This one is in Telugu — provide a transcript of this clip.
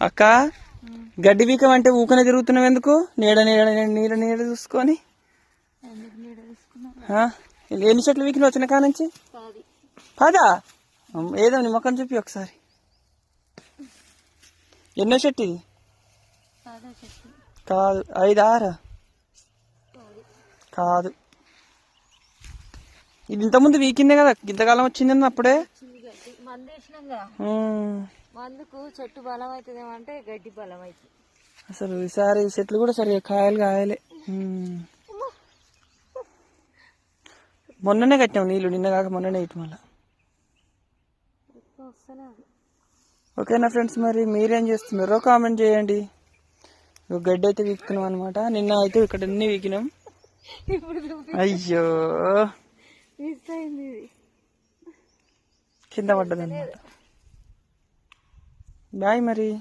అక్క గడ్డి వీకం అంటే ఊకనే తిరుగుతున్నావు ఎందుకు? నీడ నీడ నీడ నీడ చూసుకొని. ఎన్ని చెట్లు వీకిన వచ్చిన కా నుంచి? పదా? ఏదో నీ మొక్కను చూపి ఒకసారి. ఎన్నో చెట్టు ఇది? కాదు 5, 6 కాదు. ఇది ఇంతకుముందు వీకిందే కదా, ఇంతకాలం వచ్చింది అప్పుడే. మందుకు చెట్టు బలం అవుతుందేమంటే గడ్డి బలం అవుతుంది. అసలు ఈసారి చెట్లు కూడా సరిగా కాయలు కాయలే. మొన్ననే కట్టాం నీళ్ళు, నిన్న కాక మొన్ననే ఇటు మళ్ళా. ఓకేనా ఫ్రెండ్స్, మరి మీరేం చేస్తున్నారో కామెంట్ చేయండి. గడ్డి అయితే వీకుతున్నాం అనమాట. నిన్న అయితే ఇక్కడ అన్ని వీకినాం. అయ్యో కింద పడ్డది అనమాట. బాయ్ మరి.